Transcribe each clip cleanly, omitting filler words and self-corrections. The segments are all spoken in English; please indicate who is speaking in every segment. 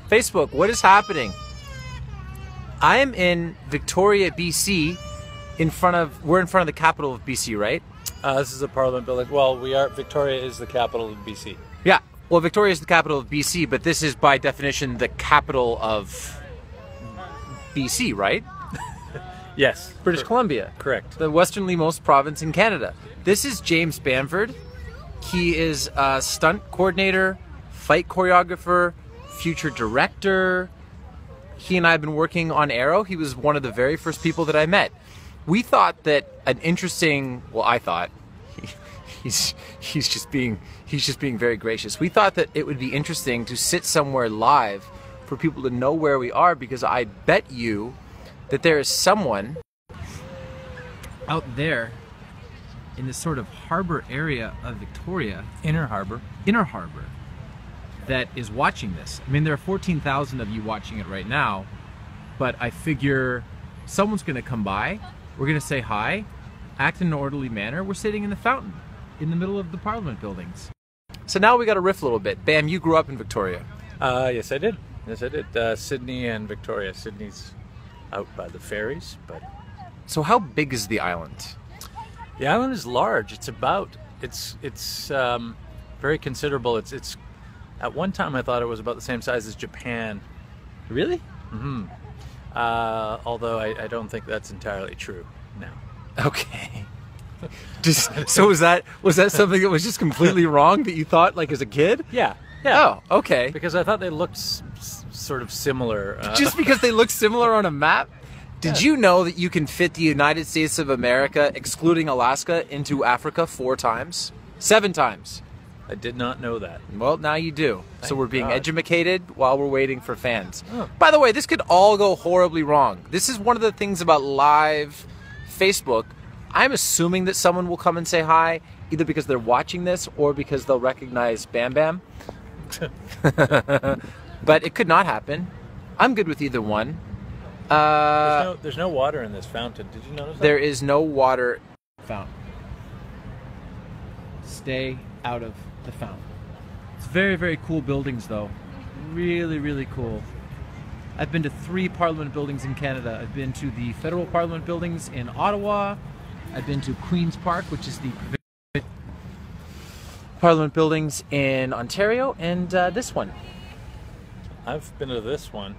Speaker 1: Facebook, what is happening? I am in Victoria, BC. We're in front of the capital of BC, right?
Speaker 2: This is a Parliament building. Well, Victoria is the capital of BC.
Speaker 1: Yeah. Well, Victoria is the capital of BC, but this is by definition the capital of BC, right?
Speaker 2: Yes.
Speaker 1: British Columbia.
Speaker 2: Correct.
Speaker 1: The westernly-most province in Canada. This is James Bamford. He is a stunt coordinator, fight choreographer, future director. He and I have been working on Arrow. He was one of the very first people that I met. We thought that an interesting, well, I thought, he's just being very gracious. We thought that it would be interesting to sit somewhere live for people to know where we are, because I bet you that there is someone out there in this sort of harbor area of Victoria, Inner Harbor, that is watching this. I mean, there are 14,000 of you watching it right now, but I figure someone's going to come by. We're going to say hi, act in an orderly manner. We're sitting in the fountain in the middle of the Parliament buildings. So now we got to riff a little bit. Bam, you grew up in Victoria.
Speaker 2: Yes, I did. Yes, I did. Sydney and Victoria. Sydney's out by the ferries, but...
Speaker 1: So how big is the island?
Speaker 2: The island is large. It's very considerable. It's at one time I thought it was about the same size as Japan.
Speaker 1: Really?
Speaker 2: Mm-hmm. Although I don't think that's entirely true now.
Speaker 1: Okay. So was that something that was just completely wrong that you thought, like, as a kid?
Speaker 2: Yeah.
Speaker 1: Oh, okay.
Speaker 2: Because I thought they looked sort of similar.
Speaker 1: Just because they look similar on a map? Did you know that you can fit the United States of America, excluding Alaska, into Africa 4 times? 7 times.
Speaker 2: I did not know that.
Speaker 1: Well, now you do. So we're being
Speaker 2: God.
Speaker 1: educated while we're waiting for fans.
Speaker 2: Oh.
Speaker 1: By the way, this could all go horribly wrong. This is one of the things about live Facebook. I'm assuming that someone will come and say hi, either because they're watching this or because they'll recognize Bam Bam. But it could not happen. I'm good with either one.
Speaker 2: There's no water in this fountain. Did you notice that?
Speaker 1: There is no water fountain. Stay out of the fountain. It's very, very cool buildings, though. Really, really cool. I've been to 3 Parliament buildings in Canada. I've been to the Federal Parliament buildings in Ottawa. I've been to Queen's Park, which is the Parliament buildings in Ontario, and this one.
Speaker 2: I've been to this one.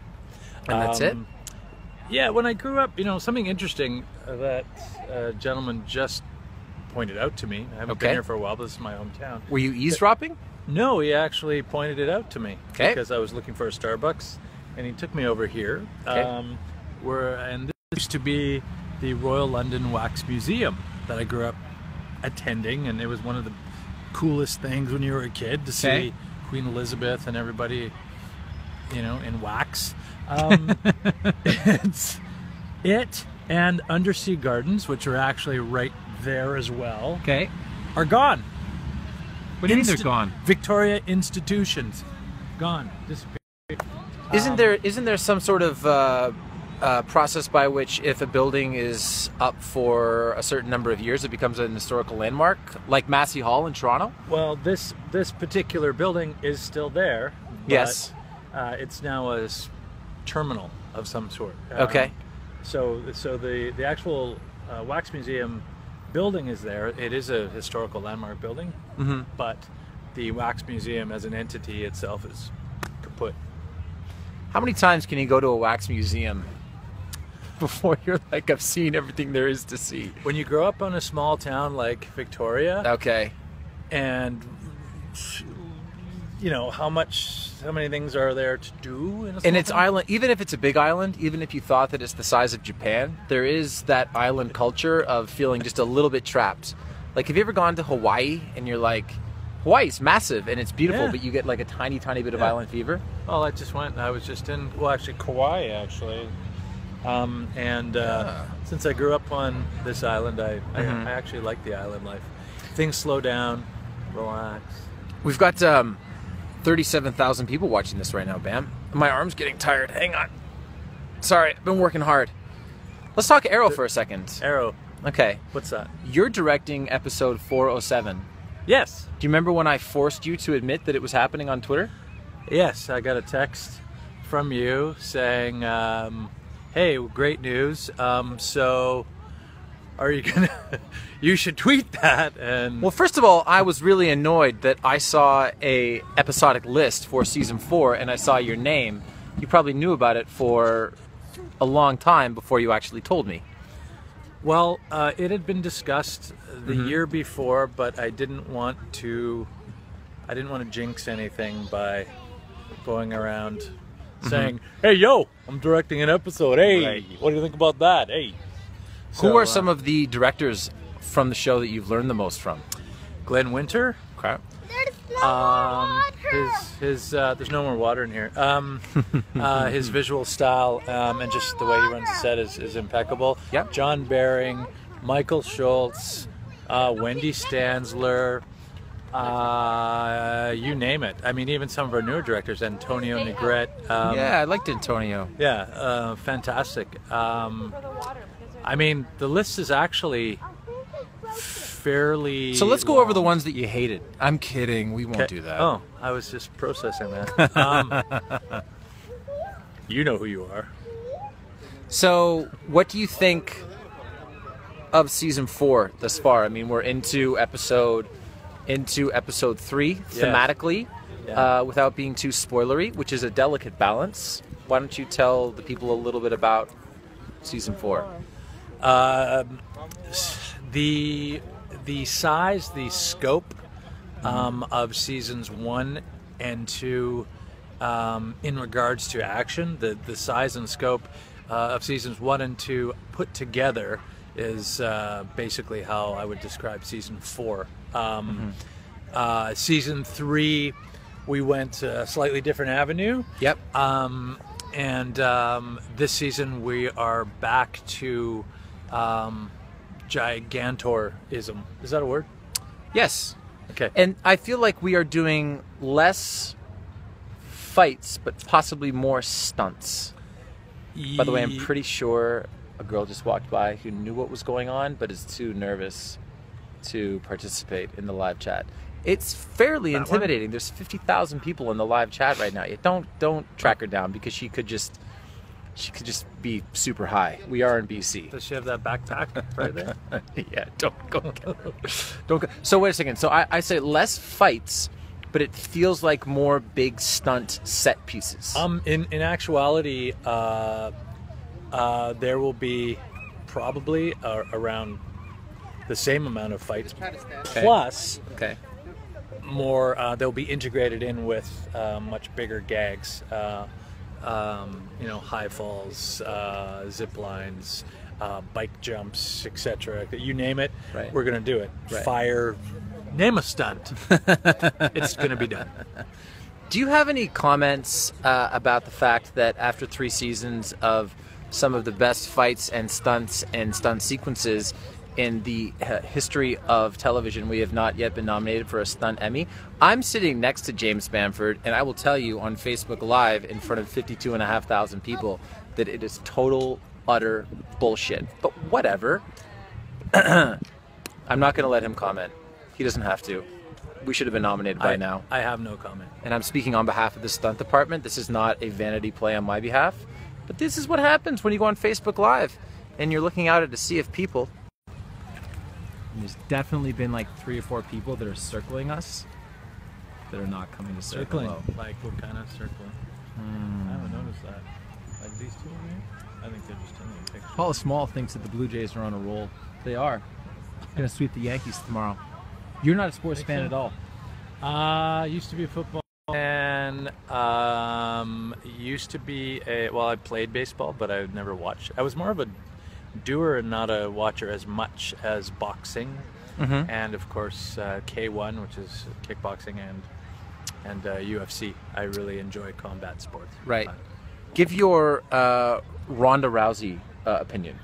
Speaker 1: And that's it?
Speaker 2: Yeah, when I grew up, something interesting that a gentleman just pointed out to me. I haven't been here for a while, but this is my hometown.
Speaker 1: Were you eavesdropping?
Speaker 2: No, he actually pointed it out to me.
Speaker 1: Okay.
Speaker 2: Because I was looking for a Starbucks, and he took me over here.
Speaker 1: Okay.
Speaker 2: And this used to be the Royal London Wax Museum that I grew up attending, and it was one of the coolest things when you were a kid to see Queen Elizabeth and everybody, in wax. It and Undersea Gardens, which are actually right there as well, are gone.
Speaker 1: What do you mean they're gone?
Speaker 2: Victoria institutions, gone, disappeared.
Speaker 1: Isn't there some sort of process by which, if a building is up for a certain number of years, it becomes an historical landmark, like Massey Hall in Toronto?
Speaker 2: Well, this particular building is still there.
Speaker 1: Yes.
Speaker 2: It's now a terminal of some sort.
Speaker 1: Okay.
Speaker 2: So the actual Wax Museum building is there. It is a historical landmark building, but the Wax Museum as an entity itself is kaput.
Speaker 1: How many times can you go to a wax museum before you're like, I've seen everything there is to see?
Speaker 2: When you grow up in a small town like Victoria, and how many things are there to do in a small
Speaker 1: its
Speaker 2: town?
Speaker 1: Island, even if it's a big island, even if you thought that it's the size of Japan, there is that island culture of feeling just a little bit trapped. Like, have you ever gone to Hawaii and you're like, Hawaii's massive and it's beautiful, but you get like a tiny bit of island fever?
Speaker 2: Well, I was just in, Kauai, actually. Since I grew up on this island, I actually like the island life. Things slow down, relax.
Speaker 1: We've got 37,000 people watching this right now, Bam. My arm's getting tired. Hang on. Sorry, I've been working hard. Let's talk Arrow for a second.
Speaker 2: Arrow.
Speaker 1: Okay.
Speaker 2: What's that?
Speaker 1: You're directing episode 407.
Speaker 2: Yes.
Speaker 1: Do you remember when I forced you to admit that it was happening on Twitter?
Speaker 2: Yes, I got a text from you saying, hey, great news. So are you gonna? You should tweet that. And
Speaker 1: well, first of all, I was really annoyed that I saw a episodic list for season 4, and I saw your name. You probably knew about it for a long time before you actually told me.
Speaker 2: Well, it had been discussed the year before, but I didn't want to jinx anything by going around saying, "Hey, yo, I'm directing an episode. Hey, what do you think about that? Hey."
Speaker 1: Who are some of the directors from the show that you've learned the most from?
Speaker 2: Glenn Winter.
Speaker 1: Okay.
Speaker 3: There's no water.
Speaker 2: There's no more water in here. His visual style and just the way he runs the set is impeccable.
Speaker 1: Yep.
Speaker 2: John Baring, Michael Schultz, Wendy Stansler, you name it. I mean, even some of our newer directors, Antonio Negrete.
Speaker 1: Yeah, I liked Antonio.
Speaker 2: Yeah, fantastic. I mean, the list is actually fairly...
Speaker 1: So let's go over the ones that you hated. I'm kidding. We won't do that.
Speaker 2: Oh, I was just processing that. You know who you are.
Speaker 1: So what do you think of season 4 thus far? I mean, we're into episode 3 thematically, without being too spoilery, which is a delicate balance. Why don't you tell the people a little bit about season 4?
Speaker 2: The size, the scope of seasons 1 and 2 in regards to action, the size and scope of seasons 1 and 2 put together is basically how I would describe season 4. Season 3, we went a slightly different avenue.
Speaker 1: Yep.
Speaker 2: And this season we are back to gigantorism. Is that a word?
Speaker 1: Yes.
Speaker 2: Okay.
Speaker 1: And I feel like we are doing less fights, but possibly more stunts. By the way, I'm pretty sure a girl just walked by who knew what was going on, but is too nervous to participate in the live chat. It's fairly intimidating. There's 50,000 people in the live chat right now. Don't track her down, because she could just be super high. We are in BC.
Speaker 2: Does she have that backpack right there?
Speaker 1: Yeah, don't go. Don't go. So wait a second. So I say less fights, but it feels like more big stunt set pieces.
Speaker 2: In actuality, there will be probably around the same amount of fights, plus more. They'll be integrated in with much bigger gags. High falls, zip lines, bike jumps, etc. You name it, we're going to do it. Fire, name a stunt. It's going to be done.
Speaker 1: Do you have any comments about the fact that after 3 seasons of some of the best fights and stunt sequences in the history of television, we have not yet been nominated for a Stunt Emmy? I'm sitting next to James Bamford, and I will tell you on Facebook Live in front of 52,500 people that it is total, utter bullshit. But whatever. I'm not going to let him comment. He doesn't have to. We should have been nominated by now.
Speaker 2: I have no comment.
Speaker 1: And I'm speaking on behalf of the stunt department. This is not a vanity play on my behalf. But this is what happens when you go on Facebook Live and you're looking out at a sea of people. And there's definitely been like 3 or 4 people that are circling us that are not coming to say hello.
Speaker 2: Like what kind of circling? I haven't noticed that. Like these two over here? I think they're just taking pictures.
Speaker 1: Paula Small thinks that the Blue Jays are on a roll. They are. Going to sweep the Yankees tomorrow. You're not a sports fan at all.
Speaker 2: Used to be a football fan. Used to be I played baseball, but I never watched. I was more of a doer and not a watcher as much as boxing, and of course K1, which is kickboxing, and UFC. I really enjoy combat sports.
Speaker 1: Right. Give your Ronda Rousey opinion.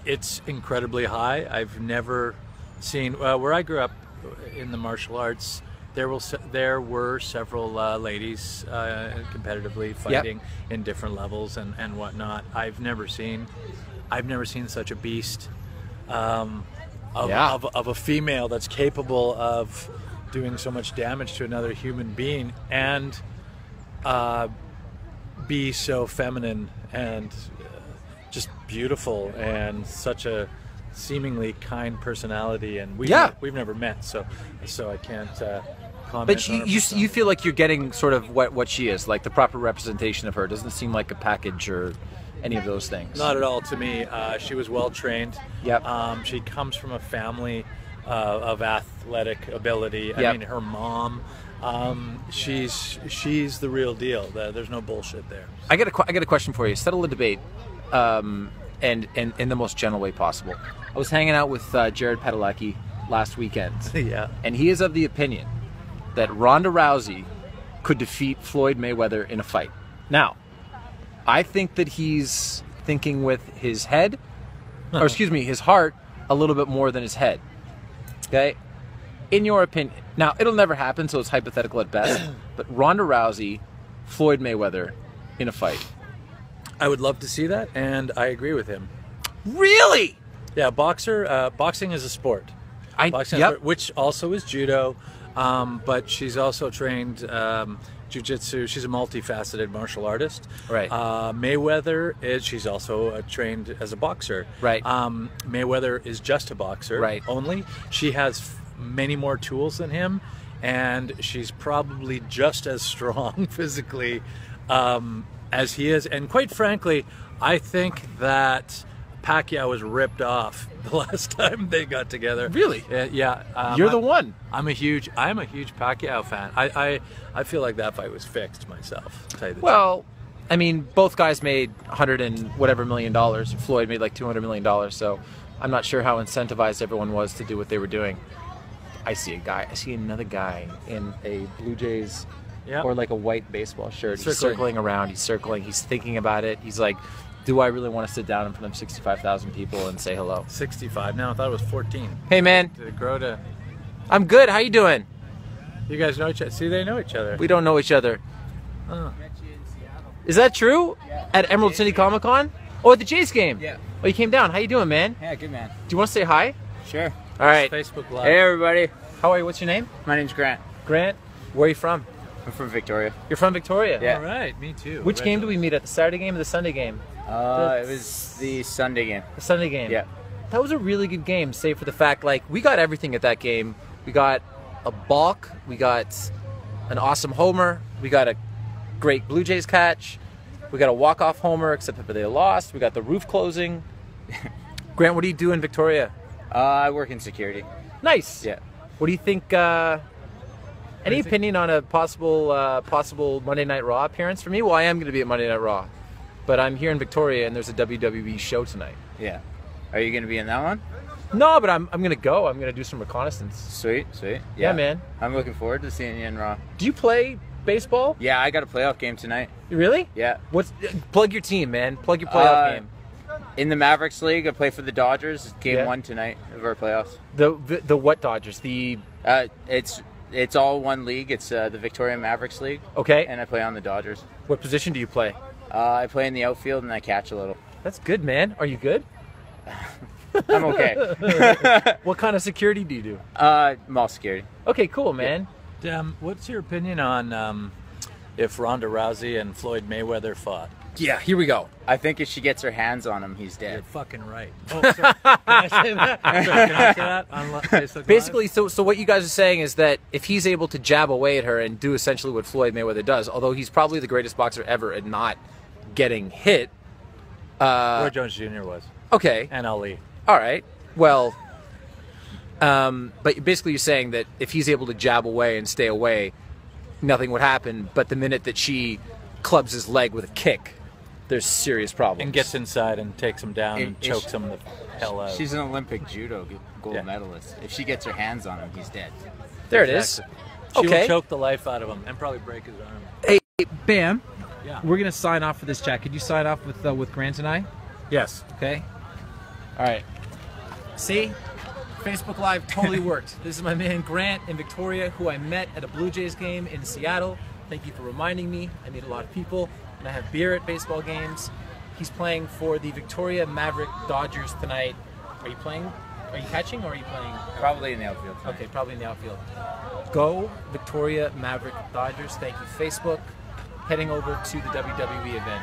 Speaker 2: It's incredibly high. I've never seen where I grew up in the martial arts. There were several ladies competitively fighting in different levels and whatnot. I've never seen such a beast of a female that's capable of doing so much damage to another human being and be so feminine and just beautiful and such a seemingly kind personality. And we've never met, so I can't comment.
Speaker 1: But you feel like you're getting sort of what she is, like the proper representation of her. It doesn't seem like a package or any of those things.
Speaker 2: Not at all to me. She was well trained.
Speaker 1: Yep.
Speaker 2: She comes from a family of athletic ability. I
Speaker 1: Yep.
Speaker 2: mean, her mom. She's the real deal. There's no bullshit there.
Speaker 1: I got a question for you. Settle the debate, and in the most gentle way possible. I was hanging out with Jared Padalecki last weekend.
Speaker 2: Yeah.
Speaker 1: And he is of the opinion that Ronda Rousey could defeat Floyd Mayweather in a fight. Now, I think that he's thinking with his head, or excuse me, his heart, a little bit more than his head. Okay? In your opinion, now it'll never happen, so it's hypothetical at best, but Ronda Rousey, Floyd Mayweather in a fight.
Speaker 2: I would love to see that, and I agree with him.
Speaker 1: Really?
Speaker 2: Yeah, boxing is a sport. Boxing is a sport, which also is judo, but she's also trained jiu-jitsu. She's a multifaceted martial artist.
Speaker 1: Right.
Speaker 2: Mayweather she's also trained as a boxer.
Speaker 1: Right.
Speaker 2: Mayweather is just a boxer.
Speaker 1: Right.
Speaker 2: Only. She has many more tools than him, and she's probably just as strong physically as he is. And quite frankly, I think that Pacquiao was ripped off the last time they got together.
Speaker 1: Really?
Speaker 2: Yeah.
Speaker 1: You're the one.
Speaker 2: I'm a huge Pacquiao fan. I feel like that fight was fixed myself. To tell you the
Speaker 1: Well, I mean, both guys made $100 and whatever million. Floyd made like $200 million. So I'm not sure how incentivized everyone was to do what they were doing. I see another guy in a Blue Jays or like a white baseball shirt. He's circling around. He's circling. He's thinking about it. He's like, do I really want to sit down in front of 65,000 people and say hello?
Speaker 2: 65 now. I thought it was 14.
Speaker 1: Hey, man.
Speaker 2: Did it grow to?
Speaker 1: I'm good. How you doing?
Speaker 2: You guys know each other. See, they know each other.
Speaker 1: We don't know each other.
Speaker 2: Oh.
Speaker 1: Is that true?
Speaker 4: Yeah.
Speaker 1: At Emerald City Comic Con? Oh, at the Jays game?
Speaker 4: Yeah.
Speaker 1: Oh, you came down. How you doing, man?
Speaker 4: Yeah, good man.
Speaker 1: Do you want to say hi?
Speaker 4: Sure.
Speaker 1: All right.
Speaker 2: Facebook Live.
Speaker 4: Hey everybody,
Speaker 1: How are you? What's your name?
Speaker 4: my name's Grant.
Speaker 1: Grant. Where are you from?
Speaker 4: I'm from Victoria.
Speaker 1: You're from Victoria?
Speaker 4: Yeah.
Speaker 2: All right, me too.
Speaker 1: Which game do we meet at? The Saturday game or the Sunday game?
Speaker 4: It was the Sunday game.
Speaker 1: The Sunday game.
Speaker 4: Yeah.
Speaker 1: That was a really good game, save for the fact, like, we got everything at that game. We got a balk, we got an awesome homer, we got a great Blue Jays catch, we got a walk-off homer, except that they lost, we got the roof closing. Grant, what do you do in Victoria?
Speaker 4: I work in security.
Speaker 1: Nice.
Speaker 4: Yeah.
Speaker 1: What do you think, any opinion on a possible Monday Night Raw appearance for me? Well, I am going to be at Monday Night Raw, but I'm here in Victoria and there's a WWE show tonight.
Speaker 4: Yeah. Are you gonna be in that one?
Speaker 1: No, but I'm going to go. I'm going to do some reconnaissance.
Speaker 4: Sweet, sweet.
Speaker 1: Yeah, man.
Speaker 4: I'm looking forward to seeing you in Raw.
Speaker 1: Do you play baseball?
Speaker 4: Yeah, I got a playoff game tonight.
Speaker 1: Really?
Speaker 4: Yeah.
Speaker 1: Plug your team, man. Plug your playoff game.
Speaker 4: In the Mavericks League, I play for the Dodgers. Game
Speaker 1: Yeah.
Speaker 4: 1 tonight of our playoffs.
Speaker 1: The what Dodgers? The
Speaker 4: It's all one league. It's the Victoria Mavericks League.
Speaker 1: okay.
Speaker 4: And I play on the Dodgers.
Speaker 1: What position do you play?
Speaker 4: I play in the outfield and I catch a little.
Speaker 1: That's good, man. Are you good?
Speaker 4: I'm okay.
Speaker 1: What kind of security do you do?
Speaker 4: Mall security.
Speaker 1: Okay, cool, man.
Speaker 2: What's your opinion on if Ronda Rousey and Floyd Mayweather fought?
Speaker 1: Yeah, here we go.
Speaker 4: I think if she gets her hands on him, he's
Speaker 2: You're
Speaker 4: dead.
Speaker 2: fucking right. Oh, sorry. Can I say that? Sorry, can I say that on Facebook Live?
Speaker 1: Basically, so what you guys are saying is that if he's able to jab away at her and do essentially what Floyd Mayweather does, although he's probably the greatest boxer ever at not getting hit.
Speaker 2: Roy Jones Jr. was.
Speaker 1: Okay.
Speaker 2: And Ali.
Speaker 1: All right. Well, but basically you're saying that if he's able to jab away and stay away, nothing would happen. But the minute that she clubs his leg with a kick, there's serious problems.
Speaker 2: And gets inside and takes him down and chokes him the hell out.
Speaker 4: She's an Olympic judo gold medalist. If she gets her hands on him, he's dead.
Speaker 1: There it is.
Speaker 2: She
Speaker 1: Okay.
Speaker 2: will choke the life out of him and probably break his arm.
Speaker 1: Hey, Bam.
Speaker 2: Yeah.
Speaker 1: We're gonna sign off for this chat. Could you sign off with Grant and I?
Speaker 2: Yes.
Speaker 1: Okay. All right. See, Facebook Live totally worked. This is my man Grant in Victoria, who I met at a Blue Jays game in Seattle. Thank you for reminding me. I meet a lot of people, and I have beer at baseball games. He's playing for the Victoria Maverick Dodgers tonight. Are you playing Are you catching or are you playing?
Speaker 4: Probably in the outfield.
Speaker 1: Okay, probably in the outfield. Go Victoria Maverick Dodgers. Thank you, Facebook. Heading over to the WWE event.